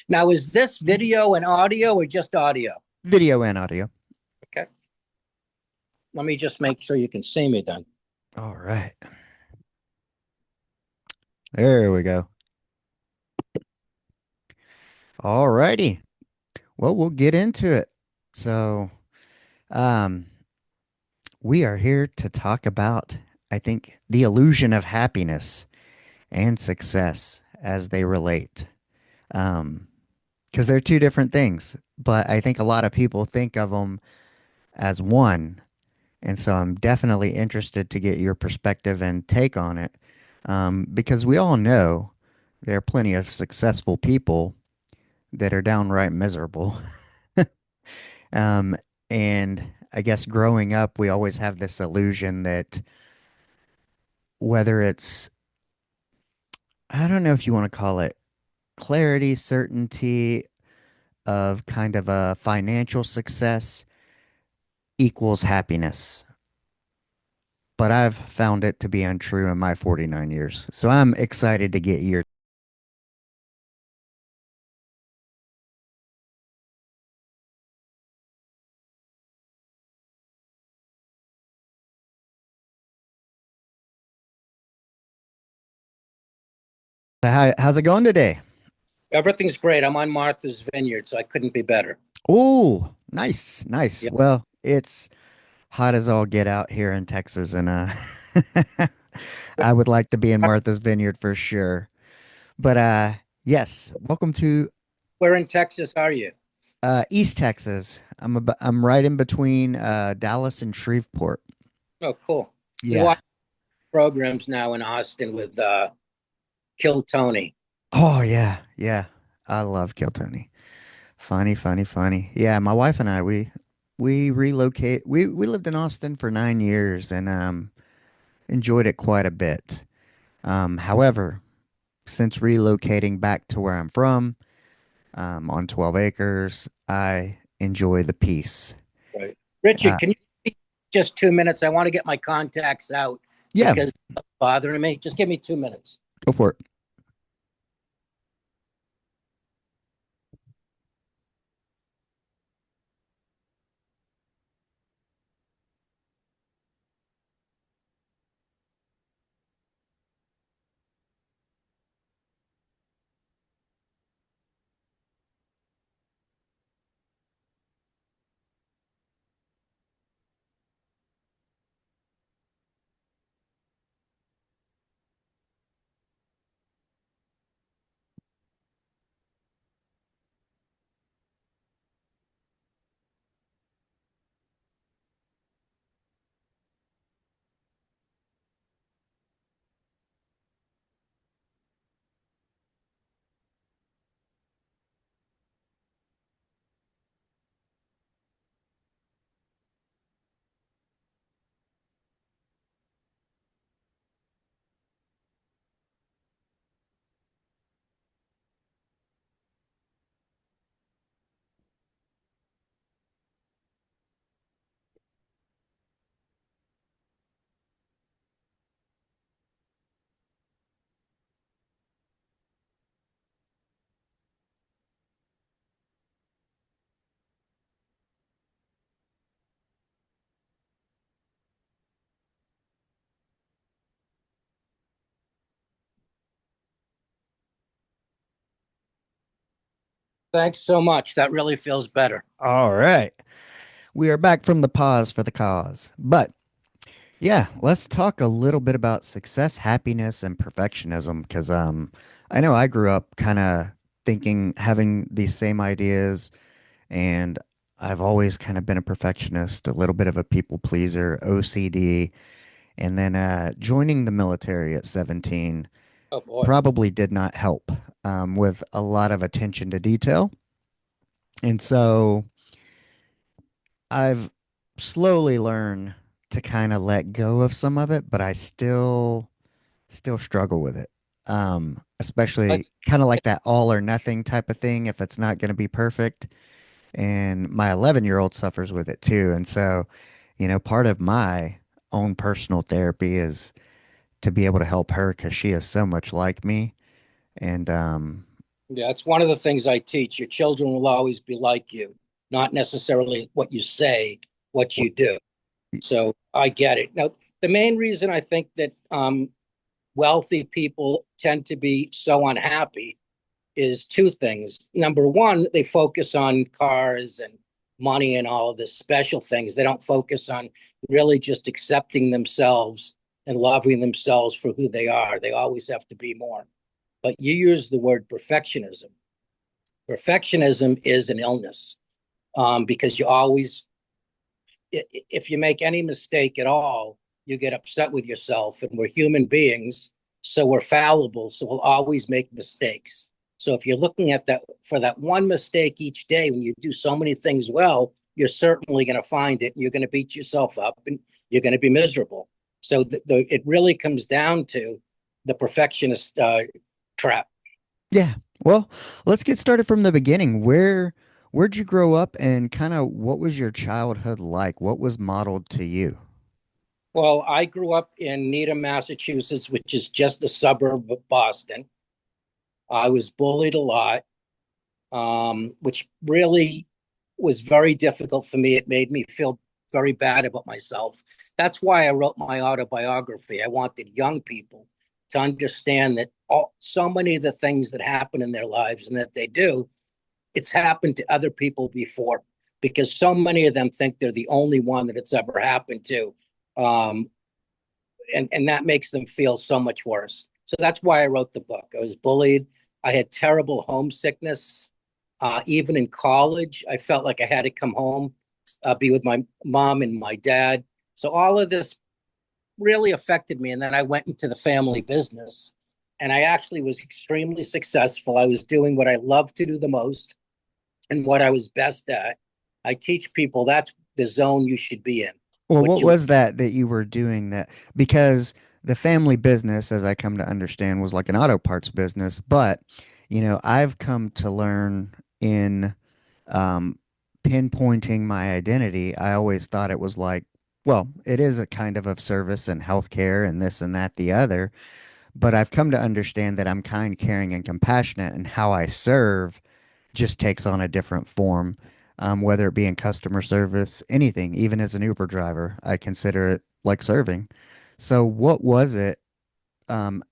Now, is this video and audio or just audio? Video and audio. Okay. Let me just make sure you can see me then. All right. There we go. All righty. Well, we'll get into it. So, um, we are here to talk about, I think, the illusion of happiness and success as they relate. Um, because they're two different things, but I think a lot of people think of them as one. And so I'm definitely interested to get your perspective and take on it. Because we all know there are plenty of successful people that are downright miserable. Um, and I guess growing up, we always have this illusion that whether it's, I don't know if you want to call it clarity, certainty of kind of a financial success equals happiness. But I've found it to be untrue in my 49 years. So I'm excited to get your. How's it going today? Everything's great. I'm on Martha's Vineyard, so I couldn't be better. Oh, nice, nice. Yeah. Well, it's hot as all get out here in Texas, and I would like to be in Martha's Vineyard for sure. But yes, welcome to Where in Texas are you? East Texas. I'm right in between Dallas and Shreveport. Oh, cool. We Yeah. watch programs now in Austin with Kill Tony. Oh yeah, yeah. I love Kill Tony. Funny, funny, funny. Yeah, my wife and I we relocate. We lived in Austin for 9 years and enjoyed it quite a bit. However, since relocating back to where I'm from, on 12 acres, I enjoy the peace. Right. Uh, Richard, can you speak just 2 minutes? I want to get my contacts out yeah, because it's bothering me. Just give me 2 minutes. go for it. Thanks so much. That really feels better. All right. We are back from the pause for the cause. But yeah, let's talk a little bit about success, happiness, and perfectionism because I know I grew up kind of thinking having these same ideas and I've always kind of been a perfectionist, a little bit of a people pleaser, OCD, and then joining the military at 17 Oh boy. probably did not help with a lot of attention to detail. And so I've slowly learned to kind of let go of some of it, but I still struggle with it. Like, Especially kind of like that all or nothing type of thing if it's not going to be perfect. And my 11-year-old suffers with it too. And so, part of my own personal therapy is to be able to help her because she is so much like me. And Yeah, it's one of the things I teach. Your children will always be like you, not necessarily what you say, what Wh- you do. So I get it. Now, the main reason I think that wealthy people tend to be so unhappy is two things. Number one, they focus on cars and money and all of the special things. They don't focus on really just accepting themselves and loving themselves for who they are. They always have to be more. But you use the word perfectionism. Perfectionism is an illness, because you always, if you make any mistake at all, you get upset with yourself. And we're human beings, so we're fallible. So we'll always make mistakes. So if you're looking at that for that one mistake each day, when you do so many things well, you're certainly going to find it and you're going to beat yourself up and you're going to be miserable. So it really comes down to the perfectionist trap. Yeah. Well, let's get started from the beginning. Where'd you grow up and kind of what was your childhood like? What was modeled to you? Well, I grew up in Needham, Massachusetts, which is just a suburb of Boston. I was bullied a lot, which really was very difficult for me. It made me feel very bad about myself. That's why I wrote my autobiography. I wanted young people to understand that so many of the things that happen in their lives and that they do, it's happened to other people before, because so many of them think they're the only one that it's ever happened to. Um, and that makes them feel so much worse. So that's why I wrote the book. I was bullied. I had terrible homesickness. Even in college, I felt like I had to come home, be with my mom and my dad. So all of this really affected me. And then I went into the family business, and I actually was extremely successful. I was doing what I love to do the most and what I was best at. I teach people that's the zone you should be in. Well, What what you was that you were doing that because the family business, as I come to understand, was like an auto parts business, but I've come to learn in um, pinpointing my identity. I always thought it was like, well, it is a kind of service and healthcare and this and that, the other, but I've come to understand that I'm kind, caring, and compassionate, and how I serve just takes on a different form, whether it be in customer service, anything, even as an Uber driver, I consider it like serving. So, what was it um,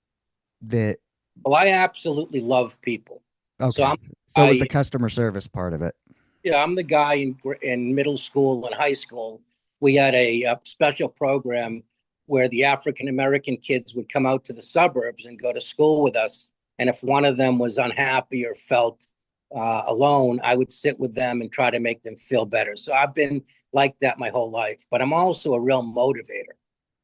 that, Well, I absolutely love people. So okay, I'm so it was the I customer service part of it. yeah, I'm the guy in middle school and high school. We had a special program where the African American kids would come out to the suburbs and go to school with us. And if one of them was unhappy or felt alone, I would sit with them and try to make them feel better. So I've been like that my whole life, but I'm also a real motivator.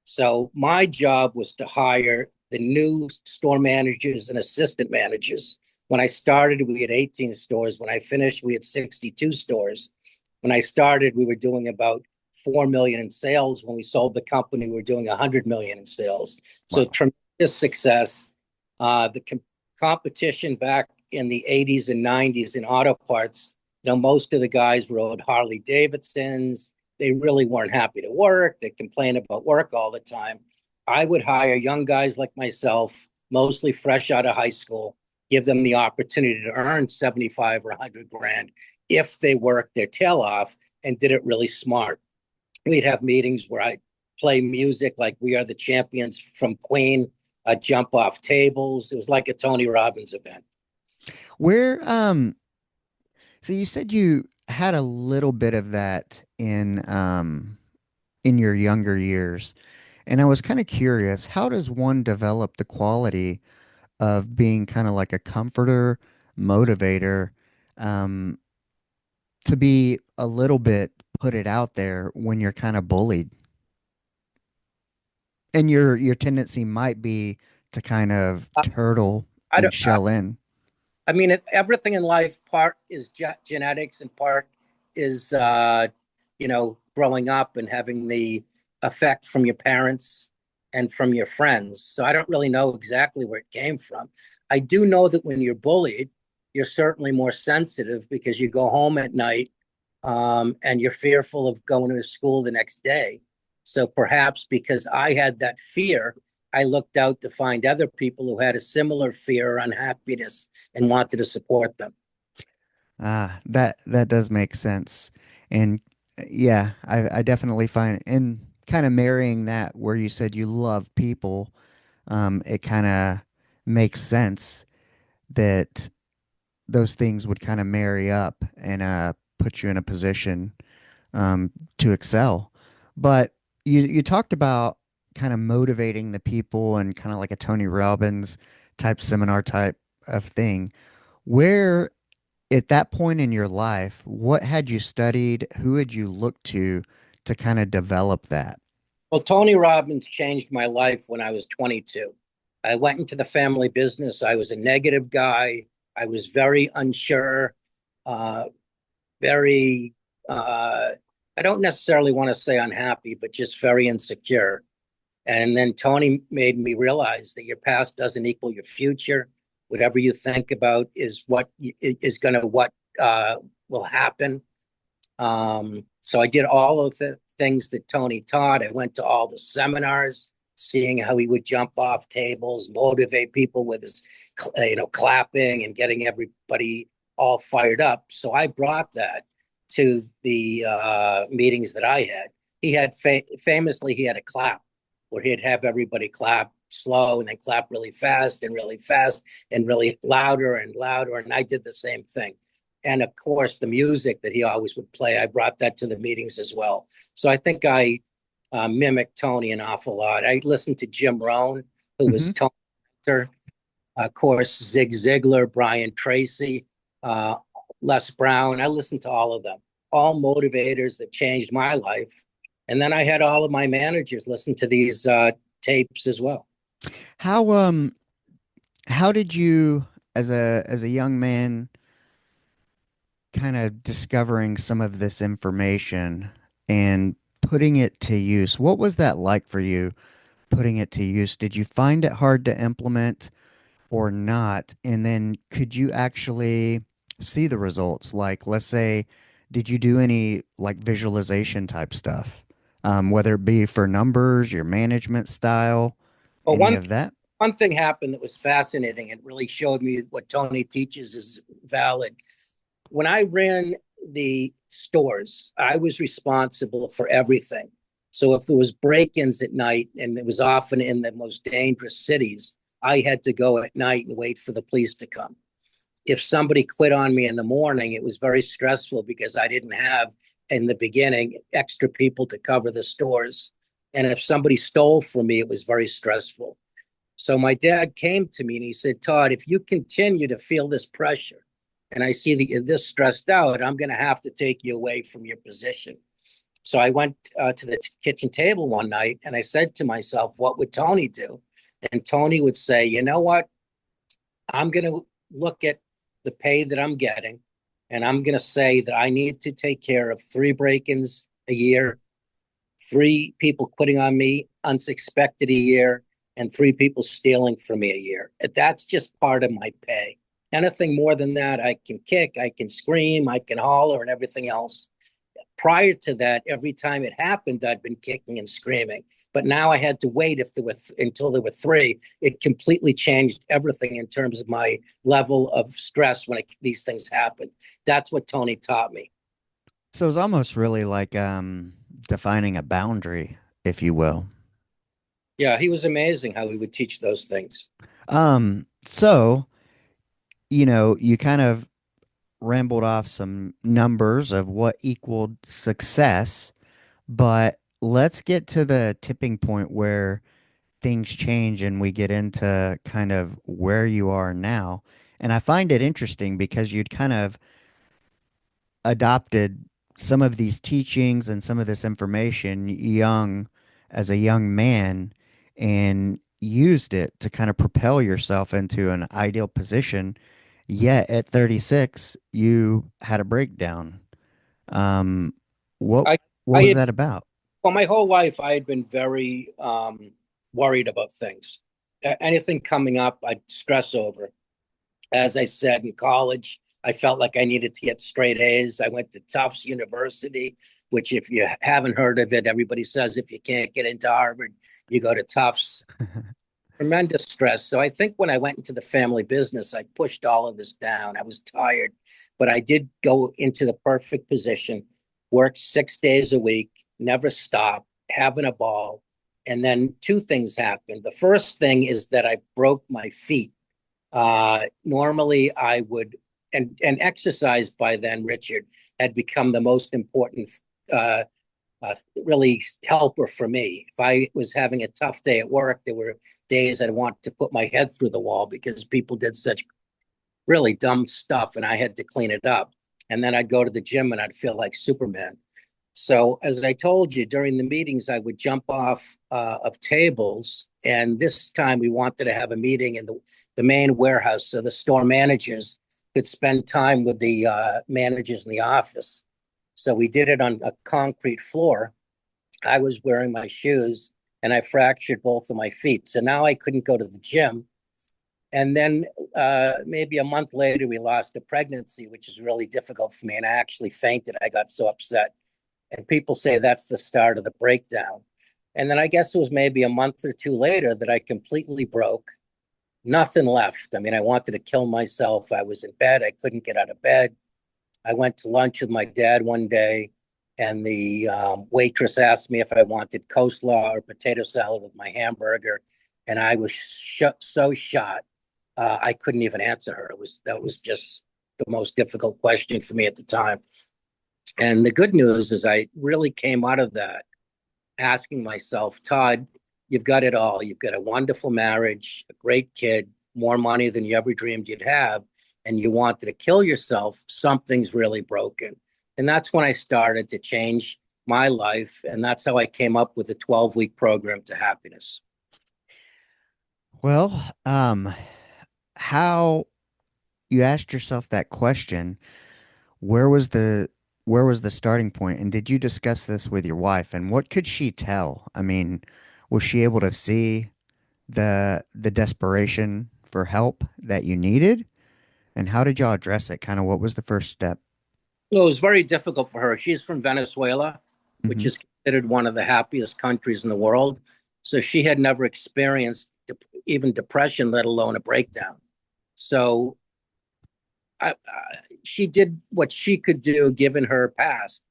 So my job was to hire the new store managers and assistant managers. When I started, we had 18 stores. When I finished, we had 62 stores. When I started, we were doing about 4 million in sales. When we sold the company, we were doing 100 million in sales. So Wow. tremendous success. The competition back in the 80s and 90s in auto parts, most of the guys rode Harley Davidsons. They really weren't happy to work. They complained about work all the time. I would hire young guys like myself, mostly fresh out of high school, give them the opportunity to earn 75 or 100 grand if they worked their tail off and did it really smart. We'd have meetings where I play music like We Are the Champions from Queen, jump off tables. It was like a Tony Robbins event. Where, so you said you had a little bit of that in your younger years, and I was kind of curious, how does one develop the quality of being kind of like a comforter, motivator, um, to be a little bit put it out there when you're kind of bullied, and your tendency might be to kind of I, turtle I and don't. shell in. I mean, everything in life, part is genetics and part is, growing up and having the effect from your parents and from your friends. So I don't really know exactly where it came from. I do know that when you're bullied, you're certainly more sensitive because you go home at night, and you're fearful of going to school the next day. So perhaps because I had that fear, I looked out to find other people who had a similar fear or unhappiness and wanted to support them. That does make sense. And yeah, I definitely find and kind of marrying that where you said you love people, it kind of makes sense that those things would kind of marry up and put you in a position to excel. But you talked about kind of motivating the people and kind of like a Tony Robbins type seminar type of thing. Where at that point in your life, what had you studied? Who had you looked to kind of develop that? Well, Tony Robbins changed my life when I was 22. I went into the family business. I was a negative guy. I was very unsure, uh, very, I don't necessarily want to say unhappy, but just very insecure. And then Tony made me realize that your past doesn't equal your future. Whatever you think about is what is going to what will happen. So I did all of the things that Tony taught. I went to all the seminars, seeing how he would jump off tables, motivate people with his, clapping and getting everybody all fired up. So I brought that to the meetings that I had. He had famously he had a clap where he'd have everybody clap slow and then clap really fast and really louder and louder. And I did the same thing. And of course, the music that he always would play, I brought that to the meetings as well. So I think I mimicked Tony an awful lot. I listened to Jim Rohn, who Hmm. was Tony's mentor. Of course, Zig Ziglar, Brian Tracy, uh, Les Brown. I listened to all of them, all motivators that changed my life. And then I had all of my managers listen to these tapes as well. How how did you as a young man kind of discovering some of this information and putting it to use? What was that like for you putting it to use? Did you find it hard to implement or not? And then could you actually see the results? Like, let's say, did you do any like visualization type stuff? Whether it be for numbers, your management style, But any of that? one thing happened that was fascinating. It really showed me what Tony teaches is valid. When I ran the stores, I was responsible for everything. So if there was break-ins at night, and it was often in the most dangerous cities, I had to go at night and wait for the police to come. If somebody quit on me in the morning, it was very stressful because I didn't have, in the beginning, extra people to cover the stores. And if somebody stole from me, it was very stressful. So my dad came to me and he said, Todd, if you continue to feel this pressure and I see that you're this stressed out, I'm going to have to take you away from your position. So I went to the kitchen table one night and I said to myself, what would Tony do? And Tony would say, you know what? I'm going to look at the pay that I'm getting and I'm going to say that I need to take care of 3 break-ins a year, 3 people quitting on me unexpected a year, and 3 people stealing from me a year. That's just part of my pay. Anything more than that, I can kick, I can scream, I can holler, and everything else. Prior to that, every time it happened, I'd been kicking and screaming. But now I had to wait if there were until there were 3. It completely changed everything in terms of my level of stress when these things happen. That's what Tony taught me. So it's almost really like defining a boundary, if you will. Yeah, he was amazing how he would teach those things. So, you kind of rambled off some numbers of what equaled success, but let's get to the tipping point where things change and we get into kind of where you are now. And I find it interesting because you'd kind of adopted some of these teachings and some of this information as a young man and used it to kind of propel yourself into an ideal position. Yet at 36, you had a breakdown. Um, what I, what I was had, that about? well, my whole life, I had been very worried about things. Anything coming up, I'd stress over. As I said, in college, I felt like I needed to get straight A's. I went to Tufts University, which, if you haven't heard of it, everybody says if you can't get into Harvard, you go to Tufts. tremendous stress. So I think when I went into the family business, I pushed all of this down. I was tired, but I did go into the perfect position, work 6 days a week, never stop, having a ball. And then two things happened. The first thing is that I broke my feet. Normally I would, and exercise by then, Richard, had become the most important uh, really helper for me. If I was having a tough day at work, there were days I'd want to put my head through the wall because people did such really dumb stuff and I had to clean it up. And then I'd go to the gym and I'd feel like Superman. So, as I told you, during the meetings, I would jump off of tables. And this time we wanted to have a meeting in the main warehouse so the store managers could spend time with the managers in the office. So we did it on a concrete floor. I was wearing my shoes and I fractured both of my feet. So now I couldn't go to the gym. And then maybe a month later, we lost a pregnancy, which is really difficult for me. And I actually fainted. I got so upset. And people say that's the start of the breakdown. And then I guess it was maybe a month or two later that I completely broke. Nothing left. I mean, I wanted to kill myself. I was in bed. I couldn't get out of bed. I went to lunch with my dad one day, and the waitress asked me if I wanted coleslaw or potato salad with my hamburger, and I was so shot. I couldn't even answer her. That was just the most difficult question for me at the time. And the good news is I really came out of that asking myself, Todd, you've got it all. You've got a wonderful marriage, a great kid, more money than you ever dreamed you'd have, and you wanted to kill yourself. Something's really broken. And that's when I started to change my life. And that's how I came up with a 12-week program to happiness. Well, how you asked yourself that question, where was the where was the starting point? And did you discuss this with your wife? And what could she tell? I mean, was she able to see the desperation for help that you needed? And how did y'all address it? Kind of what was the first step? Well, it was very difficult for her. She's from Venezuela, which Hmm. is considered one of the happiest countries in the world. So she had never experienced even depression, let alone a breakdown. So she did what she could do given her past,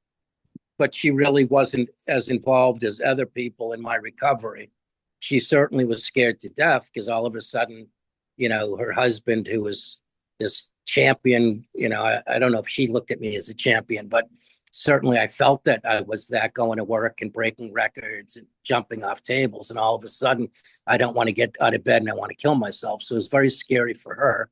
but she really wasn't as involved as other people in my recovery. She certainly was scared to death because all of a sudden, her husband, who was this champion, I don't know if she looked at me as a champion, but certainly I felt that I was that going to work and breaking records and jumping off tables. And all of a sudden, I don't want to get out of bed and I want to kill myself. So it was very scary for her.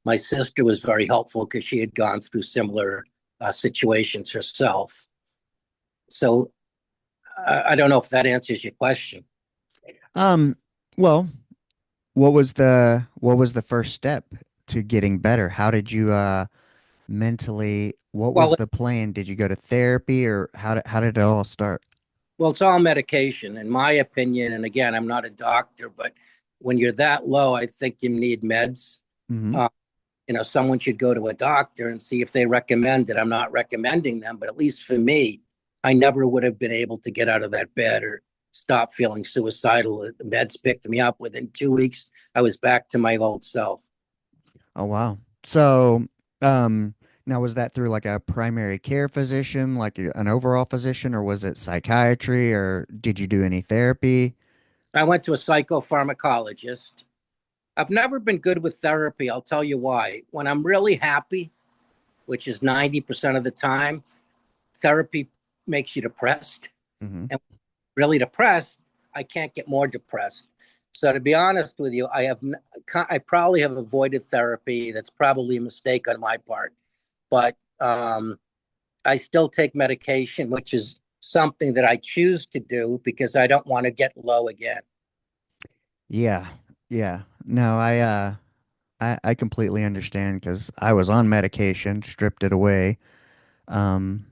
My sister was very helpful because she had gone through similar situations herself. So I don't know if that answers your question. Um, well, what was the first step to getting better? How did you mentally, what was Well, the plan? Did you go to therapy or how did it all start? well, it's all medication, in my opinion. And again, I'm not a doctor, but when you're that low, I think you need meds. Hmm. Uh, someone should go to a doctor and see if they recommend it. I'm not recommending them, but at least for me, I never would have been able to get out of that bed or stop feeling suicidal. The meds picked me up. Within 2 weeks, I was back to my old self. Oh, wow. So, um, now was that through like a primary care physician, like an overall physician, or was it psychiatry, or did you do any therapy? I went to a psychopharmacologist. I've never been good with therapy. I'll tell you why. When I'm really happy, which is 90% of the time, therapy makes you depressed. Hmm. And really depressed, I can't get more depressed. So to be honest with you, I probably have avoided therapy. That's probably a mistake on my part, but I still take medication, which is something that I choose to do because I don't want to get low again. Yeah. Yeah. No, I completely understand because I was on medication, stripped it away. Um,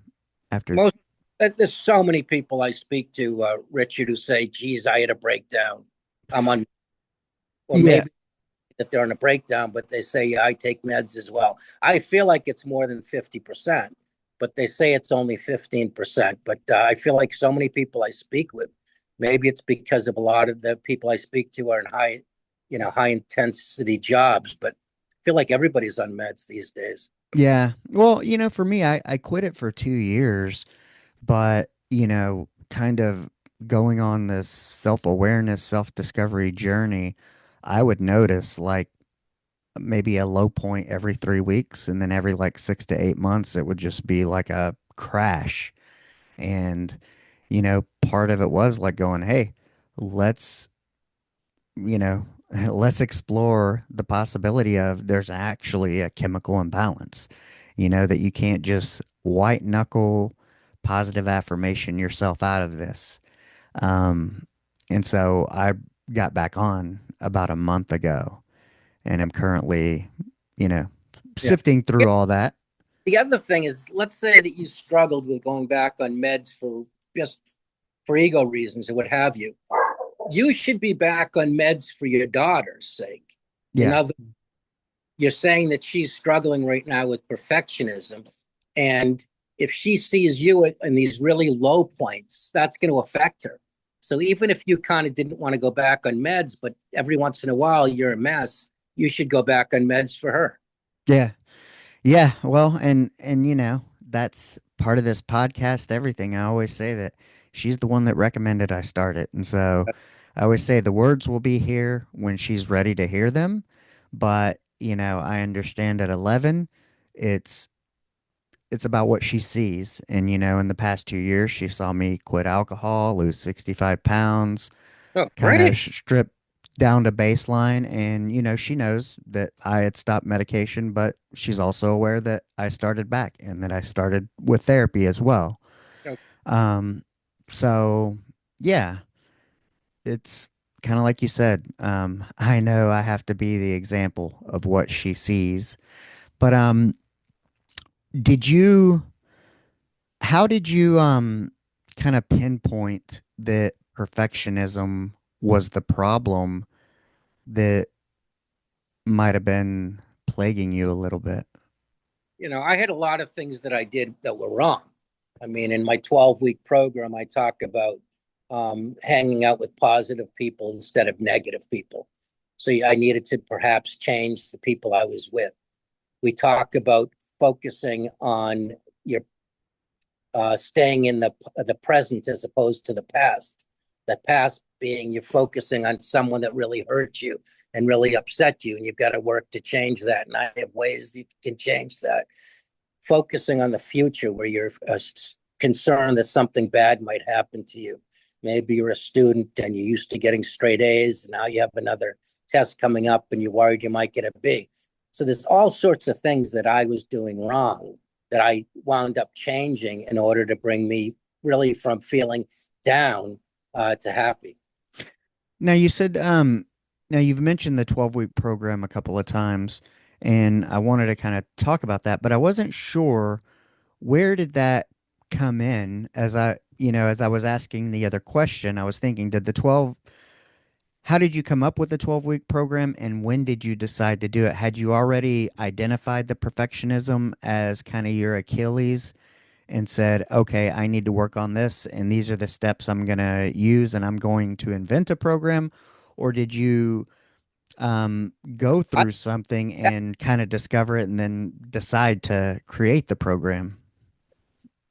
after, Most There's so many people I speak to, Richard, who say, "Geez, I had a breakdown. I'm on." Well, yeah. maybe that they're on a breakdown, but they say, yeah, I take meds as well. I feel like it's more than 50%, but they say it's only 15%. But I feel like so many people I speak with, Maybe it's because of a lot of the people I speak to are in high intensity jobs, but I feel like everybody's on meds these days. Yeah. Well, for me, I quit it for 2 years, but, kind of going on this self-awareness, self-discovery journey, I would notice like maybe a low point every 3 weeks, and then every like 6 to 8 months, it would just be like a crash. And, part of it was like going, hey, let's, you know, let's explore the possibility of there's actually a chemical imbalance, that you can't just white knuckle positive affirmation yourself out of this. Um, and so I got back on about a month ago, and I'm currently, you know, Yeah. sifting through all that. The other thing is, let's say that you struggled with going back on meds for just for ego reasons or what have you. You should be back on meds for your daughter's sake. In Yeah. other, you're saying that she's struggling right now with perfectionism, and if she sees you in these really low points, that's going to affect her. So even if you kind of didn't want to go back on meds, but every once in a while you're a mess, you should go back on meds for her. Yeah. Yeah, well, and that's part of this podcast, everything. I always say that she's the one that recommended I start it. And so I always say the words will be here when she's ready to hear them. But, I understand at 11, it's it's about what she sees. And, in the past 2 years, she saw me quit alcohol, lose 65 pounds, Oh, kind of great. strip down to baseline. And, she knows that I had stopped medication, but she's also aware that I started back and that I started with therapy as well. Oh, Um, so, yeah, it's kind of like you said. I know I have to be the example of what she sees. But did you, how did you kind of pinpoint that perfectionism was the problem that might have been plaguing you a little bit? I had a lot of things that I did that were wrong. I mean, in my 12-week program, I talk about hanging out with positive people instead of negative people. So I needed to perhaps change the people I was with. We talk about focusing on your staying in the present as opposed to the past. The past being you're focusing on someone that really hurt you and really upset you, and you've got to work to change that. And I have ways that you can change that. Focusing on the future where you're concerned that something bad might happen to you. Maybe you're a student and you're used to getting straight A's, and now you have another test coming up and you're worried you might get a B. So there's all sorts of things that I was doing wrong that I wound up changing in order to bring me really from feeling down to happy. Now you said now you've mentioned the 12-week program a couple of times, and I wanted to kind of talk about that, but I wasn't sure where did that come in as I was asking the other question. I was thinking, did the 12 how did you come up with the 12-week program, and when did you decide to do it? Had you already identified the perfectionism as kind of your Achilles and said, okay, I need to work on this, and these are the steps I'm going to use, and I'm going to invent a program? Or did you go I, through something and kind of discover it and then decide to create the program?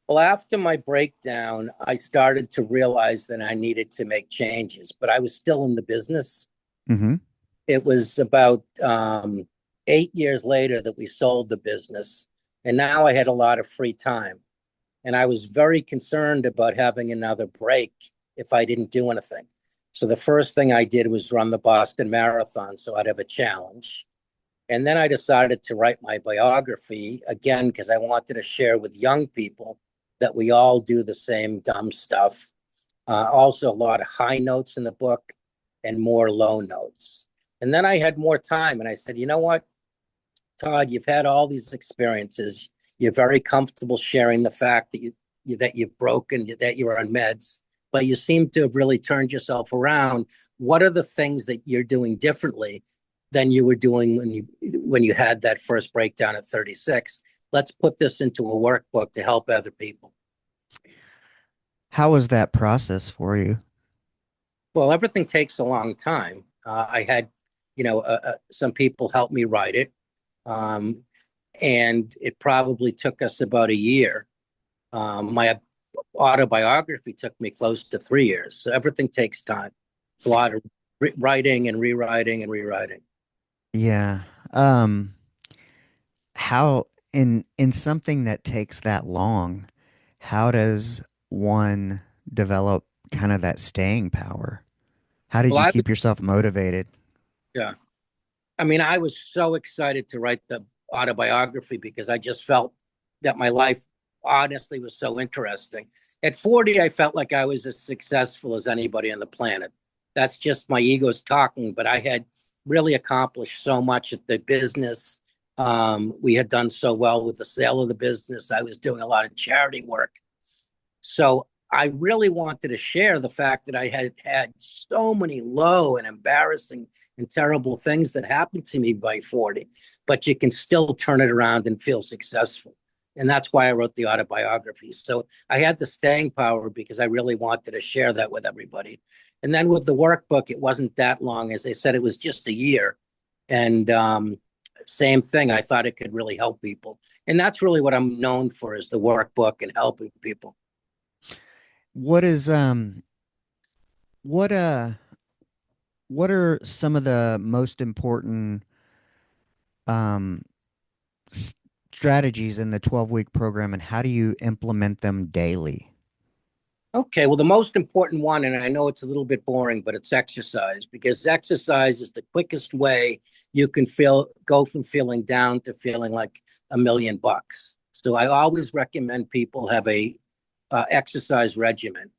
well, after my breakdown, I started to realize that I needed to make changes, but I was still in the business. Mm-hmm. It was about 8 years later that we sold the business, and now I had a lot of free time. And I was very concerned about having another break if I didn't do anything. So the first thing I did was run the Boston Marathon, so I'd have a challenge. And then I decided to write my biography again because I wanted to share with young people that we all do the same dumb stuff. Also, a lot of high notes in the book and more low notes. And then I had more time, and I said, you know what, Todd, you've had all these experiences. You're very comfortable sharing the fact that you've broken, that you're on meds, but you seem to have really turned yourself around. What are the things that you're doing differently than you were doing when you had that first breakdown at 36? Let's put this into a workbook to help other people. How was that process for you? Well, everything takes a long time. I had, some people help me write it, um, and it probably took us about a year. My autobiography took me close to 3 years. So everything takes time. It's a lot of writing and rewriting and rewriting. Yeah. Um, how in something that takes that long, how does one develop kind of that staying power? How did Well, you I was, keep yourself motivated? yeah. I mean, I was so excited to write the autobiography because I just felt that my life honestly was so interesting. At 40, I felt like I was as successful as anybody on the planet. That's just my ego's talking, but I had really accomplished so much at the business. We had done so well with the sale of the business. I was doing a lot of charity work. So I really wanted to share the fact that I had had so many low and embarrassing and terrible things that happened to me by 40, but you can still turn it around and feel successful. And that's why I wrote the autobiography. So I had the staying power because I really wanted to share that with everybody. And then with the workbook, it wasn't that long. As I said, it was just a year. And same thing, I thought it could really help people. And that's really what I'm known for is the workbook and helping people. What is what uh what are some of the most important um s- strategies in the 12-week program, and how do you implement them daily? Okay, well, the most important one, and I know it's a little bit boring, but it's exercise because exercise is the quickest way you can go from feeling down to feeling like $1 million. So I always recommend people have a exercise regimen.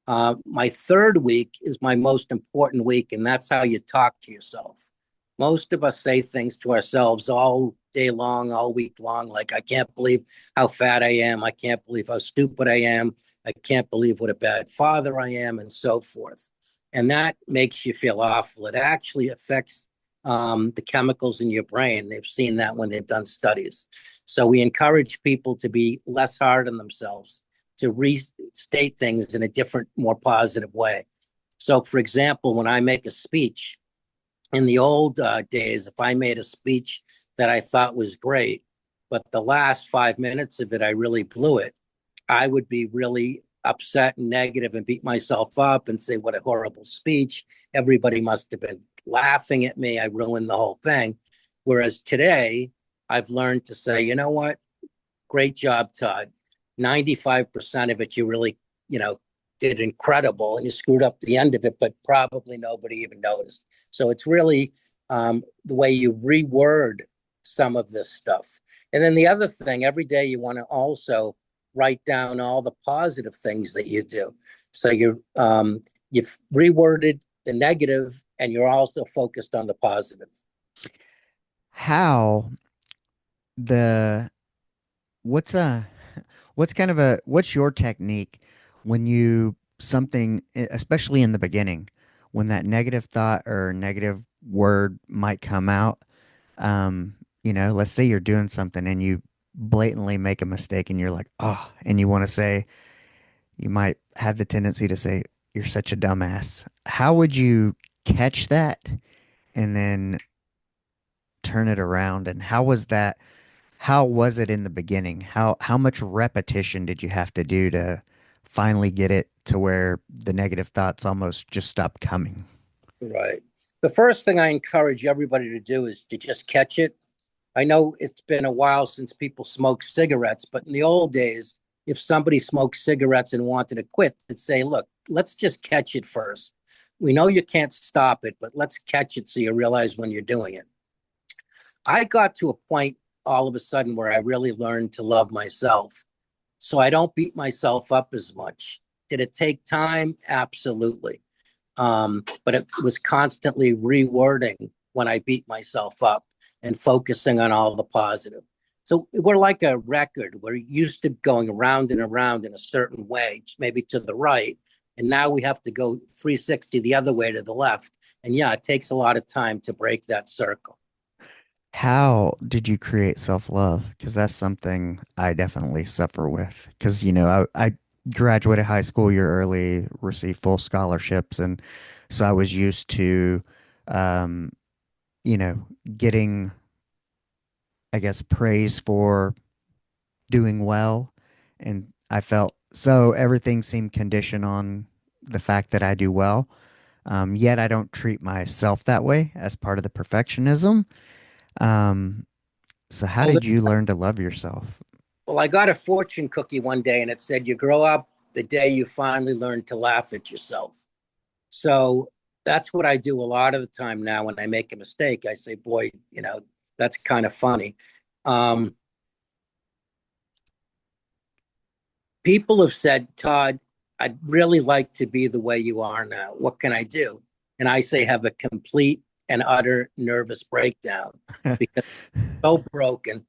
My third week is my most important week, and that's how you talk to yourself. Most of us say things to ourselves all day long, all week long, like, I can't believe how fat I am. I can't believe how stupid I am. I can't believe what a bad father I am, and so forth. And that makes you feel awful. It actually affects the chemicals in your brain. They've seen that when they've done studies. So we encourage people to be less hard on themselves, to restate things in a different, more positive way. So, for example, when I make a speech, in the old days, if I made a speech that I thought was great, but the last 5 minutes of it, I really blew it, I would be really upset and negative and beat myself up and say, what a horrible speech. Everybody must have been laughing at me. I ruined the whole thing. Whereas today, I've learned to say, you know what? Great job, Todd. 95% of it, you really, you know, did incredible and you screwed up the end of it, but probably nobody even noticed. So it's really the way you reword some of this stuff. And then the other thing, every day you want to also write down all the positive things that you do. So you've reworded the negative and you're also focused on the positive. How the what's a what's kind of a what's your technique when you something especially in the beginning when that negative thought or negative word might come out, let's say you're doing something and you blatantly make a mistake and you're like, oh, and you want to say, you might have the tendency to say, you're such a dumbass. How would you catch that and then turn it around? And how was it in the beginning? How much repetition did you have to do to finally get it to where the negative thoughts almost just stopped coming? Right. The first thing I encourage everybody to do is to just catch it. I know it's been a while since people smoked cigarettes, but in the old days, if somebody smoked cigarettes and wanted to quit, they'd say, look, let's just catch it first. We know you can't stop it, but let's catch it so you realize when you're doing it. I got to a point all of a sudden where I really learned to love myself. So I don't beat myself up as much. Did it take time? Absolutely. But it was constantly rewording when I beat myself up and focusing on all the positive. So we're like a record. We're used to going around and around in a certain way, maybe to the right. And now we have to go 360 the other way to the left. And yeah, it takes a lot of time to break that circle. How did you create self-love? Because that's something I definitely suffer with. Because, graduated high school year early, received full scholarships, and so I was used to, um, you know, getting, I guess, praise for doing well, and I felt so everything seemed conditioned on the fact that I do well. Yet I don't treat myself that way as part of the perfectionism. Um, so how Well, did you learn to love yourself? well, I got a fortune cookie one day and it said, "You grow up the day you finally learn to laugh at yourself." So that's what I do a lot of the time now when I make a mistake. I say, "Boy, that's kind of funny." Um, People have said, "Todd, I'd really like to be the way you are now. What can I do?" And I say, "Have a complete and utter nervous breakdown because it's so broken.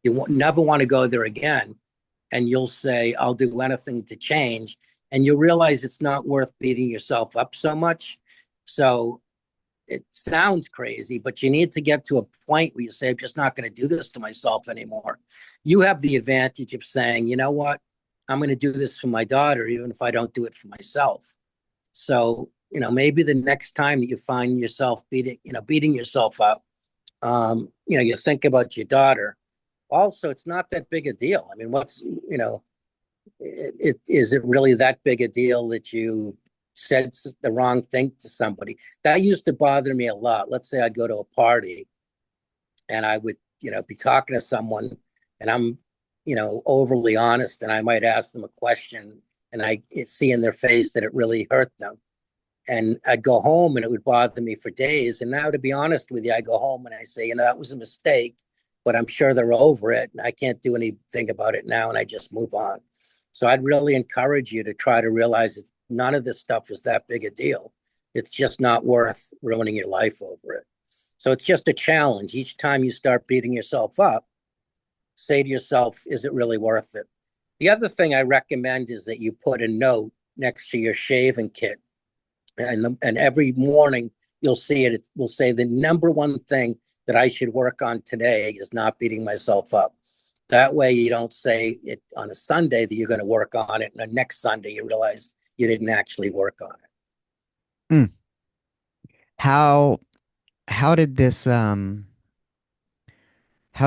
You never want to go there again." And you'll say, "I'll do anything to change." And you'll realize it's not worth beating yourself up so much. So it sounds crazy, but you need to get to a point where you say, "I'm just not going to do this to myself anymore." You have the advantage of saying, "You know what? I'm going to do this for my daughter, even if I don't do it for myself." So, maybe the next time that you find yourself beating yourself up, you think about your daughter. Also, it's not that big a deal. I mean, is it really that big a deal that you said the wrong thing to somebody? That used to bother me a lot. Let's say I'd go to a party and I would, be talking to someone and I'm, overly honest and I might ask them a question and I see in their face that it really hurt them. And I'd go home and it would bother me for days. And now, to be honest with you, I go home and I say, that was a mistake, but I'm sure they're over it. And I can't do anything about it now. And I just move on. So I'd really encourage you to try to realize that none of this stuff is that big a deal. It's just not worth ruining your life over it. So it's just a challenge. Each time you start beating yourself up, say to yourself, is it really worth it? The other thing I recommend is that you put a note next to your shaving kit and every morning you'll see it. It will say the number one thing that I should work on today is not beating myself up. That way you don't say it on a Sunday that you're going to work on it, and the next Sunday you realize you didn't actually work on it. Mm. How how did this how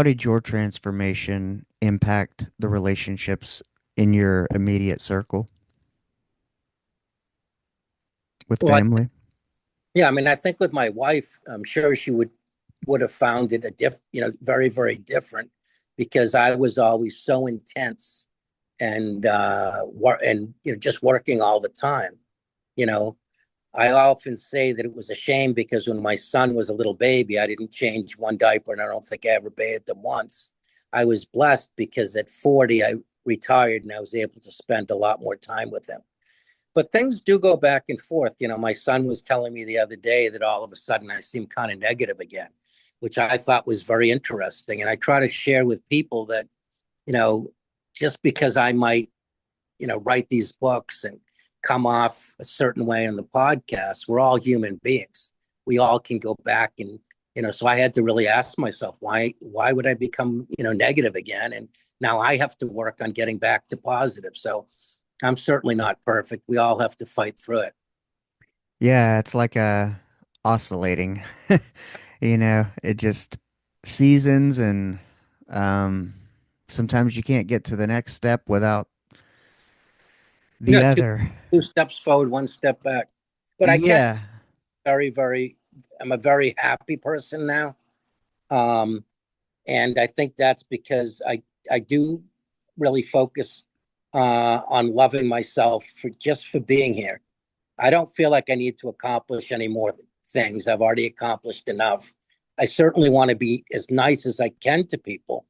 did your transformation impact the relationships in your immediate circle with Well, family? yeah, I mean, I think with my wife, I'm sure she would have found it very, very different because I was always so intense and just working all the time. You know, I often say that it was a shame because when my son was a little baby, I didn't change one diaper, and I don't think I ever bathed him once. I was blessed because at 40, I retired and I was able to spend a lot more time with him. But things do go back and forth. My son was telling me the other day that all of a sudden I seem kind of negative again, which I thought was very interesting. And I try to share with people that, you know, just because I might write these books and come off a certain way on the podcast. We're all human beings. We all can go back and so I had to really ask myself, why would I become negative again? And now I have to work on getting back to positive. So I'm certainly not perfect. We all have to fight through it. Yeah, it's like a oscillating. It just seasons and um sometimes you can't get to the next step without the Yeah, two other. two steps forward, one step back. But I can Yeah. very, very. I'm a very happy person now. Um, and I think that's because I do really focus on loving myself for being here. I don't feel like I need to accomplish any more things. I've already accomplished enough. I certainly want to be as nice as I can to people.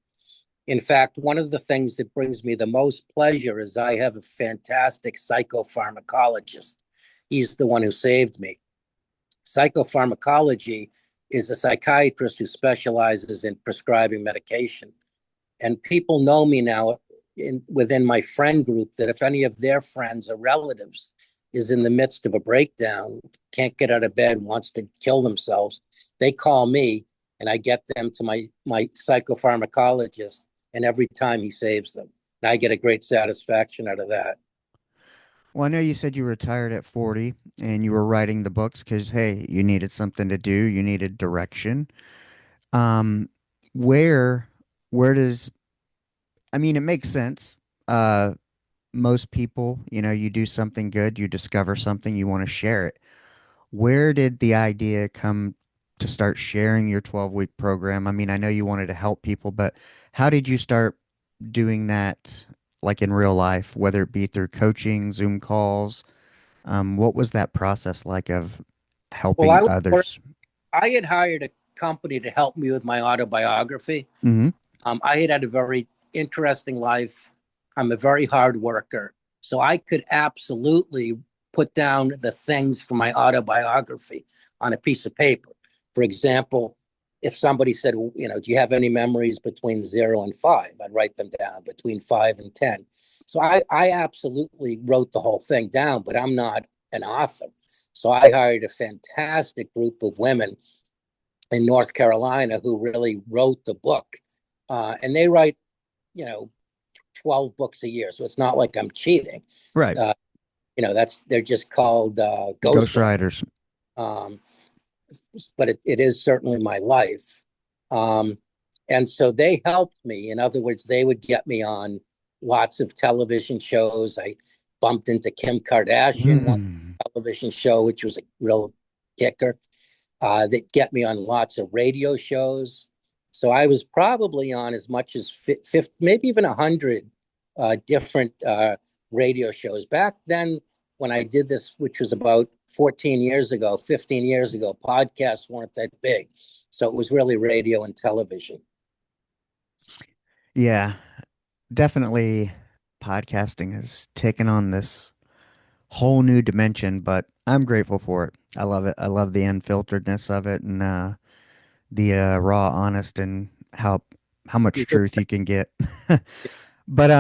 In fact, one of the things that brings me the most pleasure is I have a fantastic psychopharmacologist. He's the one who saved me. Psychopharmacology is a psychiatrist who specializes in prescribing medication. And people know me now within my friend group that if any of their friends or relatives is in the midst of a breakdown, can't get out of bed, wants to kill themselves, they call me and I get them to my psychopharmacologist. And every time he saves them. And I get a great satisfaction out of that. Well, I know you said you retired at 40 and you were writing the books because, hey, you needed something to do, you needed direction. Um, where, where does, I mean, it makes sense. Uh, most people, you do something good, you discover something, you want to share it. Where did the idea come to start sharing your 12-week program? I mean, I know you wanted to help people, but how did you start doing that, like in real life, whether it be through coaching, Zoom calls? What was that process like of Well, helping others? I had hired a company to help me with my autobiography. Hmm. I had a very interesting life. I'm a very hard worker. So I could absolutely put down the things from my autobiography on a piece of paper. For example, if somebody said, do you have any memories between 0 and 5? I'd write them down between 5 and 10. So I absolutely wrote the whole thing down, but I'm not an author. So I hired a fantastic group of women in North Carolina who really wrote the book. And they write, you know, 12 books a year. So it's not like I'm cheating. Right. Uh, they're just called ghostwriters. Ghostwriters. Um, but it is certainly my life. Um, and so they helped me. In other words, they would get me on lots of television shows. I bumped into Kim Kardashian one Mm. television show, which was a real kicker. That get me on lots of radio shows. So I was probably on as much as 50, maybe even 100 different radio shows. Back then, when I did this, which was about 14 years ago, 15 years ago, podcasts weren't that big. So it was really radio and television. Yeah, definitely podcasting has taken on this whole new dimension, but I'm grateful for it. I love it. I love the unfilteredness of it and the raw, honest, and how much truth you can get. But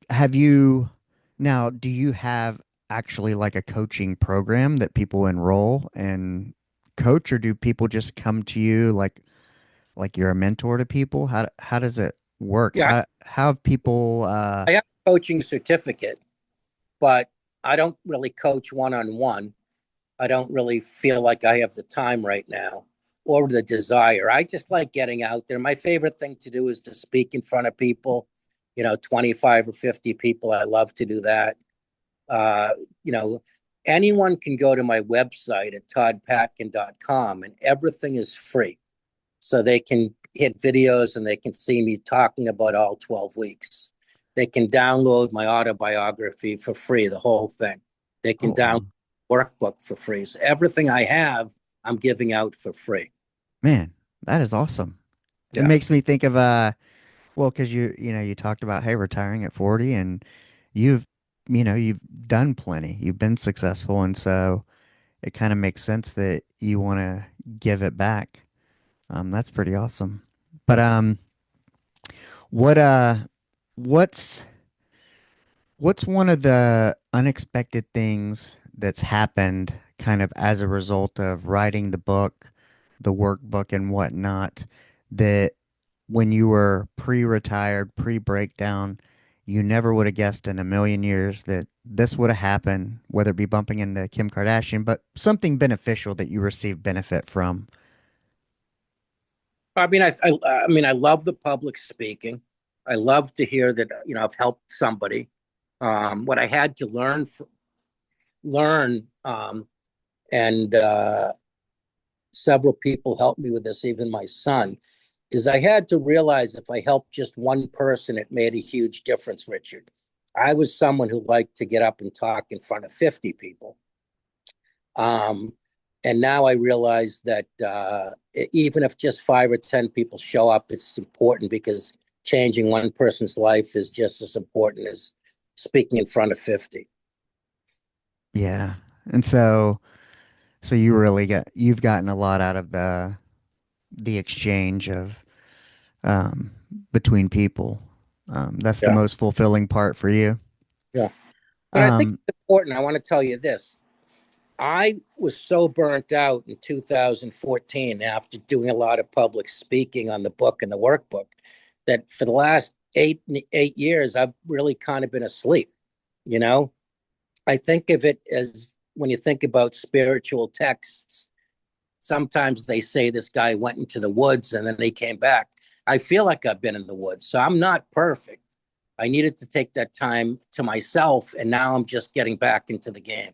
have you now? Do you have actually like a coaching program that people enroll and coach, or do people just come to you like you're a mentor to people? How does it work? Yeah, How have people? I have a coaching certificate, but I don't really coach one on one. I don't really feel like I have the time right now or the desire. I just like getting out there. My favorite thing to do is to speak in front of people, 25 or 50 people. I love to do that. Uh, you know, Anyone can go to my website at toddpatkin.com and everything is free. So they can hit videos and they can see me talking about all 12 weeks. They can download my autobiography for free, the whole thing. They can Oh, download workbook for free. So everything I have, I'm giving out for free. man, that is awesome. It Yeah. makes me think of well, because you talked about, hey, retiring at 40, and you've you've done plenty. You've been successful, and so it kind of makes sense that you want to give it back. That's pretty awesome. But what what's what's one of the unexpected things that's happened kind of as a result of writing the book, the workbook, and whatnot, that when you were pre-retired, pre-breakdown, you never would have guessed in a million years that this would have happened, whether it be bumping into Kim Kardashian, but something beneficial that you received benefit from. I love the public speaking. I love to hear that, I've helped somebody. What I had to learn, and several people helped me with this, even my son, is I had to realize if I helped just one person, it made a huge difference, Richard. I was someone who liked to get up and talk in front of 50 people. Um, and now I realize that even if just 5 or 10 people show up, it's important because changing one person's life is just as important as speaking in front of 50. Yeah. And so you've gotten a lot out of the exchange of um between people. That's the Yeah. most fulfilling part for you. Yeah. But I think Um, it's important. I want to tell you this. I was so burnt out in 2014 after doing a lot of public speaking on the book and the workbook that for the last eight years, I've really kind of been asleep. You know, I think of it as when you think about spiritual texts, sometimes they say this guy went into the woods and then he came back. I feel like I've been in the woods, so I'm not perfect. I needed to take that time to myself, and now I'm just getting back into the game.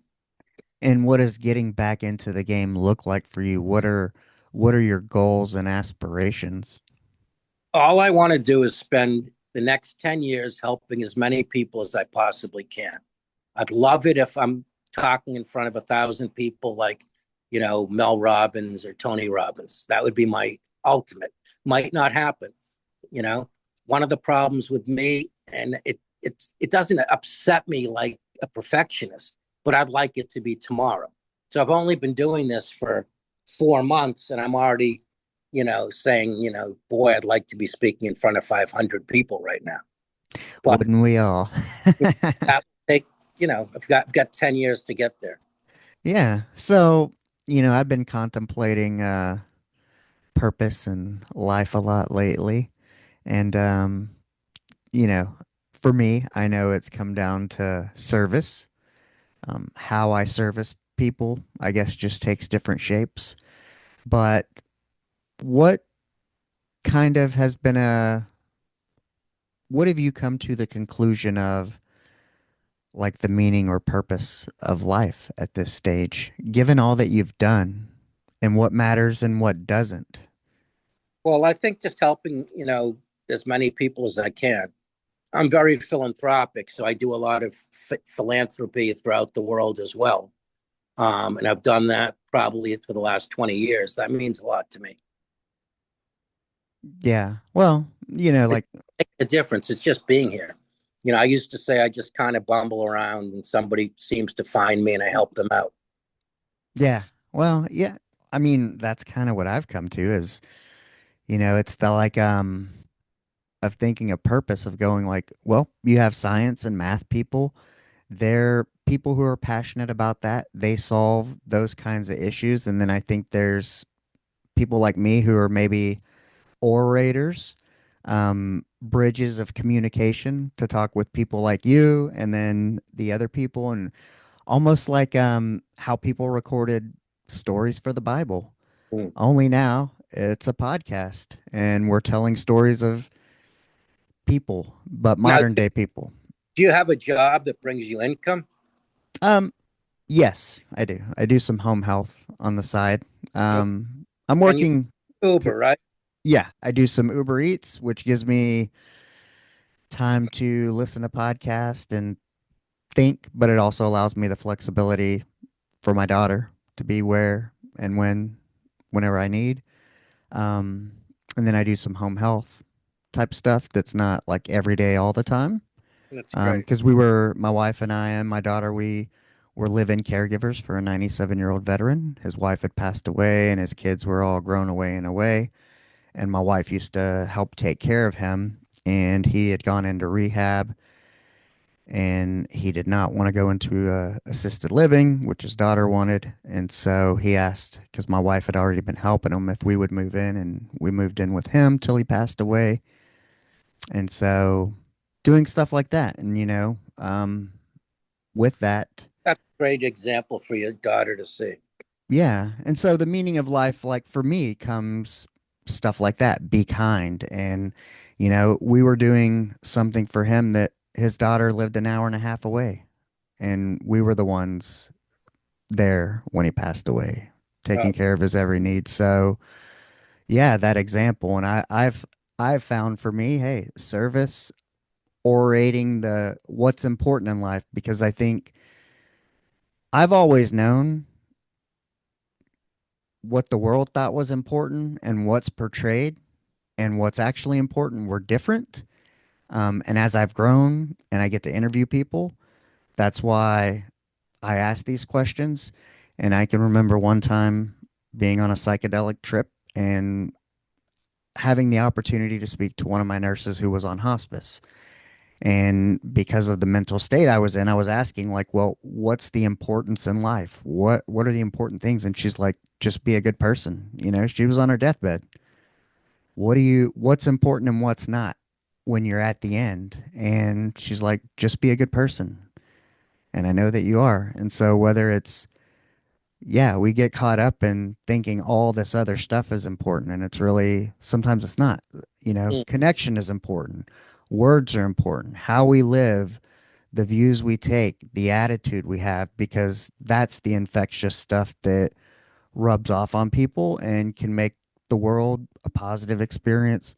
And what does getting back into the game look like for you? What are your goals and aspirations? All I want to do is spend the next 10 years helping as many people as I possibly can. I'd love it if I'm talking in front of 1,000 people like, Mel Robbins or Tony Robbins. That would be my ultimate. Might not happen, you know. One of the problems with me, and it doesn't upset me like a perfectionist, but I'd like it to be tomorrow. So I've only been doing this for 4 months, and I'm already, saying, boy, I'd like to be speaking in front of 500 people right now. But Wouldn't we all? that would take, I've got 10 years to get there. Yeah. So, I've been contemplating purpose and life a lot lately. And you know, for me, I know it's come down to service. How I service people, I guess, just takes different shapes. But what kind of has been what have you come to the conclusion of, like the meaning or purpose of life at this stage, given all that you've done and what matters and what doesn't? Well, I think just helping, as many people as I can. I'm very philanthropic, so I do a lot of philanthropy throughout the world as well. And I've done that probably for the last 20 years. That means a lot to me. Yeah. Well, It like, makes a difference. It's just being here. I used to say I just kind of bumble around and somebody seems to find me and I help them out. yeah. Well, yeah. I mean, that's kind of what I've come to is, it's the like of thinking a purpose of going like, well, you have science and math people. They're people who are passionate about that. They solve those kinds of issues. And then I think there's people like me who are maybe orators, bridges of communication to talk with people like you and then the other people, and almost like how people recorded stories for the Bible. Mm. Only now it's a podcast and we're telling stories of people, but Now, modern day people. do you have a job that brings you income? Um, yes, I do. I do some home health on the side. I'm And you working to, Uber, right? yeah, I do some Uber Eats, which gives me time to listen to podcasts and think, but it also allows me the flexibility for my daughter to be where and whenever I need. Um, and then I do some home health type stuff that's not like every day all the time. That's great. Because my wife and I and my daughter, we were live-in caregivers for a 97-year-old veteran. His wife had passed away and his kids were all grown away and away. And my wife used to help take care of him. And he had gone into rehab and he did not want to go into assisted living, which his daughter wanted. And so he asked, because my wife had already been helping him, if we would move in. And we moved in with him till he passed away. And so doing stuff like that. And, with that, That's a great example for your daughter to see. yeah. And so the meaning of life, like for me, comes stuff like that. Be kind. And, we were doing something for him that his daughter lived an hour and a half away. And we were the ones there when he passed away, taking Uh, care of his every need. So, yeah, that example. And I've found for me, hey, service, orating the what's important in life, because I think I've always known what the world thought was important and what's portrayed and what's actually important were different. And as I've grown and I get to interview people, that's why I ask these questions. And I can remember one time being on a psychedelic trip and having the opportunity to speak to one of my nurses who was on hospice. And because of the mental state I was in, I was asking like, well, what's the importance in life? What are the important things? And she's like, just be a good person. She was on her deathbed. What's important and what's not? when you're at the end. And she's like, just be a good person. And I know that you are. And so whether it's, yeah, we get caught up in thinking all this other stuff is important, and it's really, sometimes it's not. Mm, Connection is important. Words are important. How we live, the views we take, the attitude we have, because that's the infectious stuff that rubs off on people and can make the world a positive experience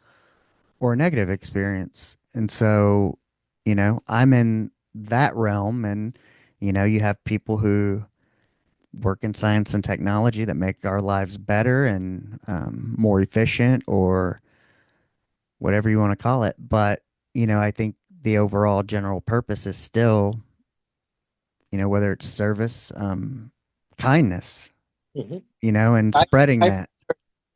or a negative experience. And so, I'm in that realm, and you have people who work in science and technology that make our lives better and more efficient, or whatever you want to call it. But, I think the overall general purpose is still, whether it's service, kindness, mhm. and I, spreading I, that.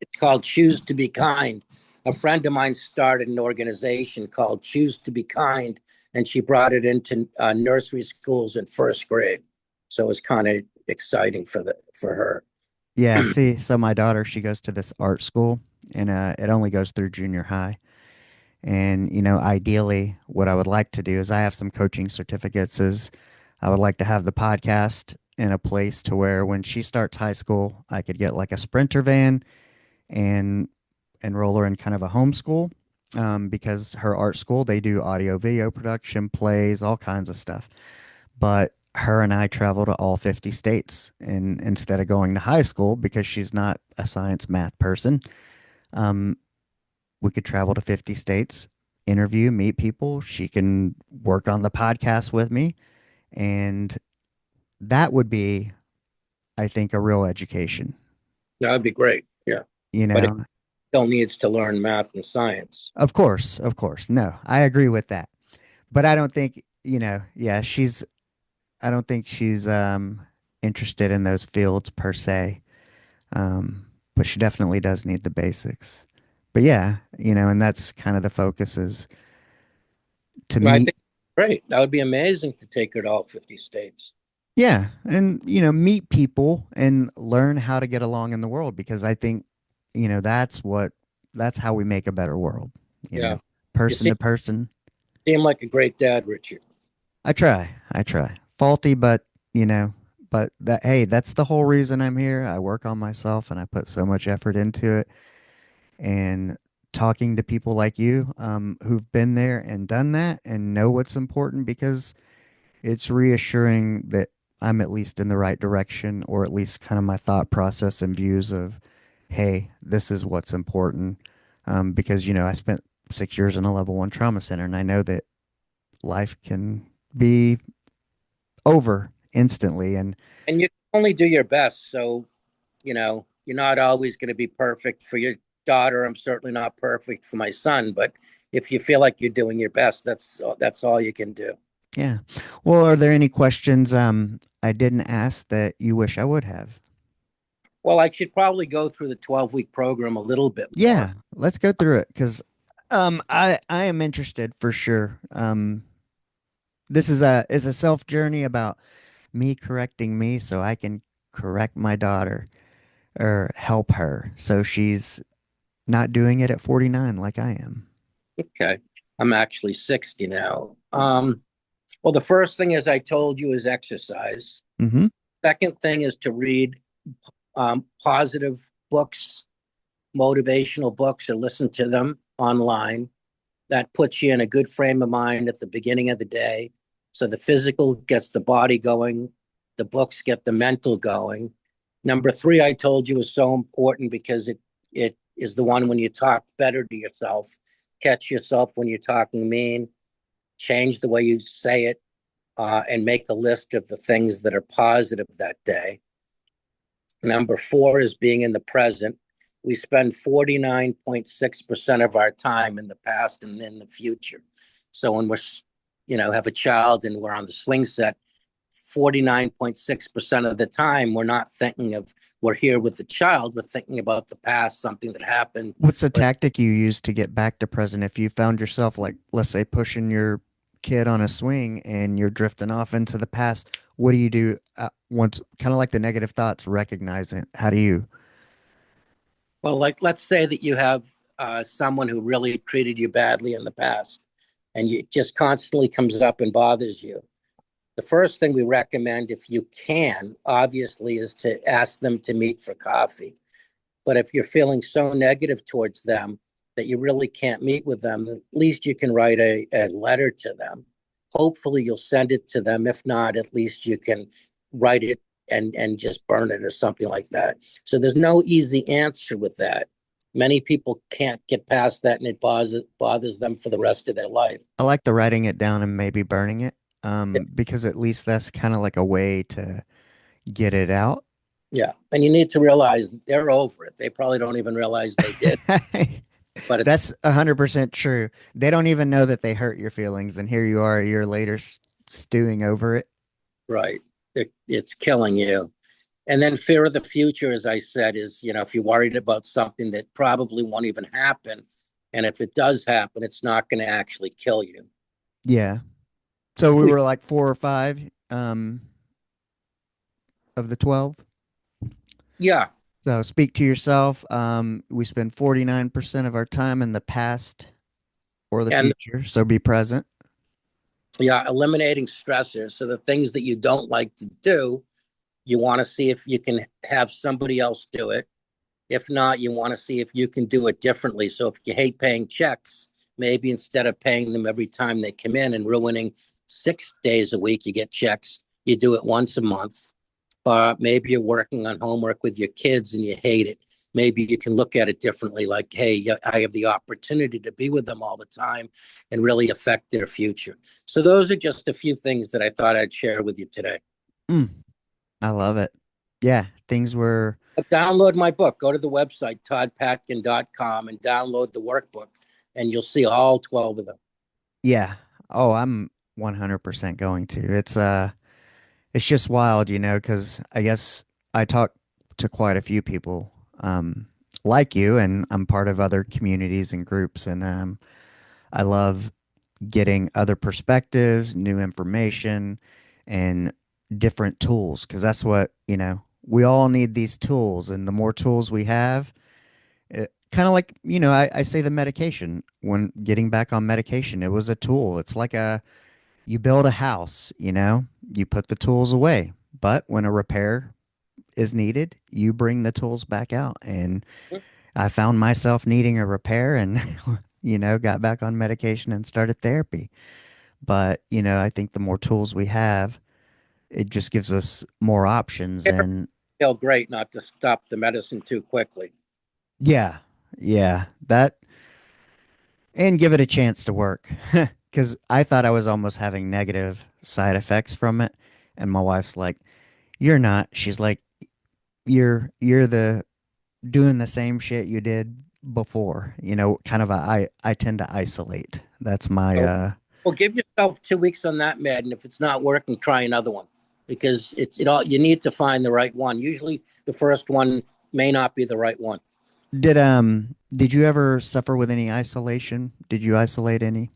it's called Choose to Be Kind. A friend of mine started an organization called Choose to Be Kind, and she brought it into nursery schools in first grade. So it was kind of exciting for her. Yeah, see, so my daughter, she goes to this art school, and it only goes through junior high. And, ideally, what I would like to do is I have some coaching certificates, is I would like to have the podcast in a place to where when she starts high school, I could get like a Sprinter van and enroll her in kind of a homeschool. Because her art school, they do audio video production, plays, all kinds of stuff. But her and I travel to all 50 states. And instead of going to high school, because she's not a science math person, um, we could travel to 50 states, interview, meet people. She can work on the podcast with me. And that would be, I think, a real education, That would be great. Yeah. you But it know? still needs to learn math and science. Of course, of course. No, I agree with that. But I don't think, yeah, I don't think she's interested in those fields per se. But she definitely does need the basics. But yeah, and that's kind of the focus, is to I meet. think great. That would be amazing to take her to all 50 states. Yeah, and meet people and learn how to get along in the world, because I think, that's how we make a better world, Yeah. You person to person. seem like a great dad, Richard. I try. I try. Faulty, but you know, but that hey, that's the whole reason I'm here. I work on myself and I put so much effort into it. And talking to people like you, who've been there and done that and know what's important, because it's reassuring that I'm at least in the right direction, or at least kind of my thought process and views of, hey, this is what's important. Because, I spent 6 years in a level 1 trauma center, and I know that life can be over instantly. And And you can only do your best. So, you're not always going to be perfect for your daughter. I'm certainly not perfect for my son, but if you feel like you're doing your best, that's all you can do. yeah. Well, are there any questions I didn't ask that you wish I would have? Well, I should probably go through the 12-week program a little bit more. Yeah, let's go through it, because I am interested for sure. This is a self journey about me correcting me so I can correct my daughter, or help her so she's not doing it at 49 like I am. Okay. I'm actually 60 now. Well, the first thing, as I told you, is exercise. Mm-hmm. Second thing is to read positive books, motivational books, or listen to them online. That puts you in a good frame of mind at the beginning of the day. So the physical gets the body going, the books get the mental going. Number three, I told you, is so important because it is the one when you talk better to yourself, catch yourself when you're talking mean, change the way you say it, and make a list of the things that are positive that day. Number four is being in the present. We spend 49.6% of our time in the past and in the future. So when have a child and we're on the swing set, 49.6% of the time, we're here with the child. We're thinking about the past, something that happened. What's the Or, tactic you use to get back to present if you found yourself, like, let's say, pushing your kid on a swing and you're drifting off into the past? What do you do once, kind of like the negative thoughts, recognize it? How do you? well, like, let's say that you have someone who really treated you badly in the past, and it just constantly comes up and bothers you, the first thing we recommend, if you can, obviously, is to ask them to meet for coffee. But if you're feeling so negative towards them that you really can't meet with them, at least you can write a letter to them. Hopefully, you'll send it to them. If not, at least you can write it and just burn it or something like that. So there's no easy answer with that. Many people can't get past that, and it bothers them for the rest of their life. I like the writing it down and maybe burning it, because at least that's kind of like a way to get it out. Yeah, and you need to realize they're over it. They probably don't even realize they did, but it's That's 100% true. They don't even know that they hurt your feelings, and here you are a year later stewing over it. right. It's killing you. And then fear of the future, as I said, is, if you're worried about something that probably won't even happen, and if it does happen, it's not going to actually kill you. Yeah. So we were like four or five of the 12. Yeah, So speak to yourself. We spend 49% of our time in the past or the and future. So be present. yeah, eliminating stressors. So the things that you don't like to do, you want to see if you can have somebody else do it. If not, you want to see if you can do it differently. So if you hate paying checks, maybe instead of paying them every time they come in and ruining 6 days a week, you get checks, you do it once a month. Maybe you're working on homework with your kids and you hate it. Maybe you can look at it differently, like, hey, I have the opportunity to be with them all the time and really affect their future. So those are just a few things that I thought I'd share with you today. Mm, I love it. Yeah, things were, Download my book. Go to the website, toddpatkin.com, and download the workbook, and you'll see all 12 of them. yeah. Oh, I'm 100% going to. It's just wild, because I guess I talk to quite a few people like you, and I'm part of other communities and groups, and I love getting other perspectives, new information, and different tools because that's what, we all need these tools, and the more tools we have, kind of like, I say the medication, when getting back on medication, it was a tool. It's like you build a house, you put the tools away, but when a repair is needed, you bring the tools back out. And I found myself needing a repair and, got back on medication and started therapy. But, I think the more tools we have, it just gives us more options. It And feel great not to stop the medicine too quickly. yeah, yeah, that, and give it a chance to work. Because I thought I was almost having negative side effects from it. And my wife's like, you're not. She's like, you're the doing the same shit you did before. Kind of I tend to isolate. That's my So, well, give yourself 2 weeks on that med, and if it's not working, try another one because it's it all. You need to find the right one. Usually, the first one may not be the right one. did you ever suffer with any isolation? Did you isolate any?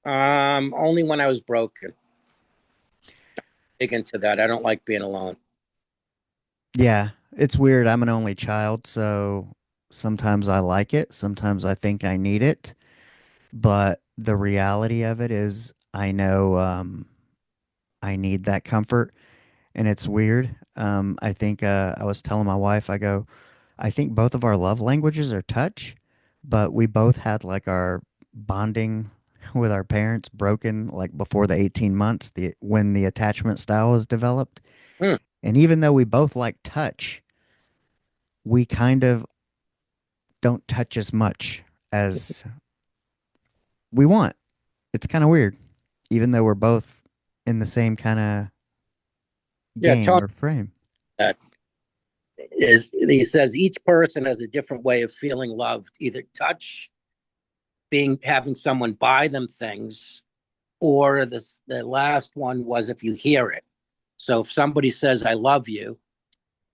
Only when I was broken. Dig into that. I don't like being alone. Yeah, it's weird. I'm an only child, so sometimes I like it, sometimes I think I need it, but the reality of it is I know I need that comfort. And it's weird. I think I was telling my wife, I go, I think both of our love languages are touch, but we both had like our bonding with our parents broken like before the 18 months, when the attachment style was developed. Hmm. And even though we both like touch, we kind of don't touch as much as we want. It's kind of weird, even though we're both in the same kind of Yeah, game Tony or frame. is he says each person has a different way of feeling loved. Either touch, being having someone buy them things, or the last one was if you hear it. So if somebody says I love you,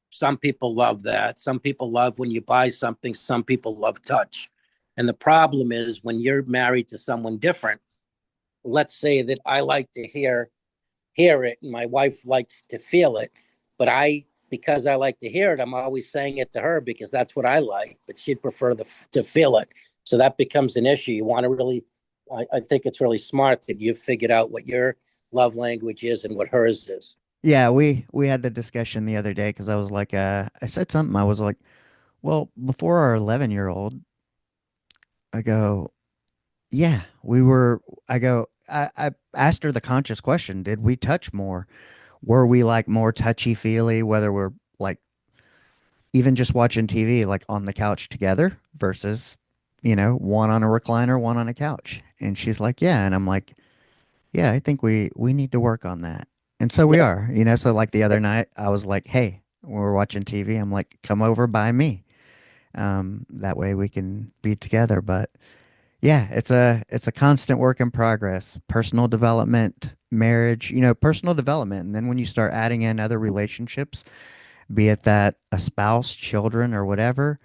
some people love that. Some people love when you buy something. Some people love touch. And the problem is when you're married to someone different. Let's say that I like to hear it, and my wife likes to feel it, but I because I like to hear it, I'm always saying it to her because that's what I like, but she'd prefer to feel it. So that becomes an issue. You want to really, I think it's really smart that you've figured out what your love language is and what hers is. Yeah, we had the discussion the other day because I was like, I said something. I was like, well, before our 11-year-old, I go, yeah, we were. I go, I asked her the conscious question: did we touch more? Were we like more touchy feely? Whether we're like even just watching TV, like on the couch together versus, one on a recliner, one on a couch. And she's like, yeah. And I'm like, yeah, I think we need to work on that. And so we Yeah. are, so like the other night I was like, hey, when we're watching TV, I'm like, come over by me. That way we can be together. But yeah, it's a constant work in progress. Personal development, marriage, personal development. And then when you start adding in other relationships, be it that a spouse, children, or whatever,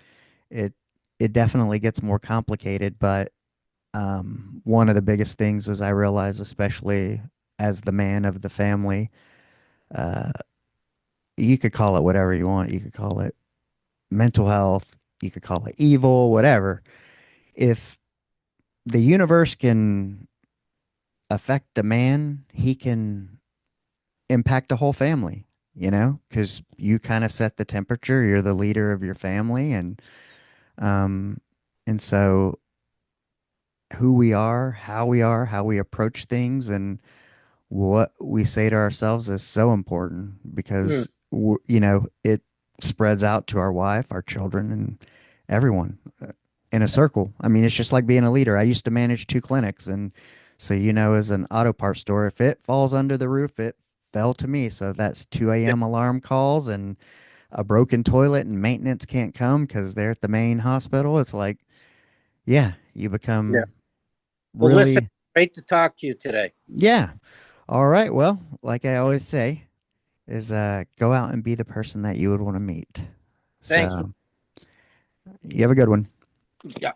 it it definitely gets more complicated. But one of the biggest things is I realize, especially as the man of the family, uh, you could call it whatever you want. You could call it mental health. You could call it evil, whatever. If the universe can affect a man, he can impact a whole family, because you kind of set the temperature. You're the leader of your family, um, and so how we approach things, and what we say to ourselves is so important Mm, because it spreads out to our wife, our children, and everyone in a circle. I mean, it's just like being a leader. I used to manage two clinics, and so as an auto parts store, if it falls under the roof, it fell to me. So that's 2 yeah. a.m. alarm calls and a broken toilet, and maintenance can't come because they're at the main hospital. It's like, yeah, you Yeah. become Well, listen, really, great to talk to you today. yeah. All right. Well, like I always say, is go out and be the person that you would want to meet. Thank you. So you have a good one. Yeah.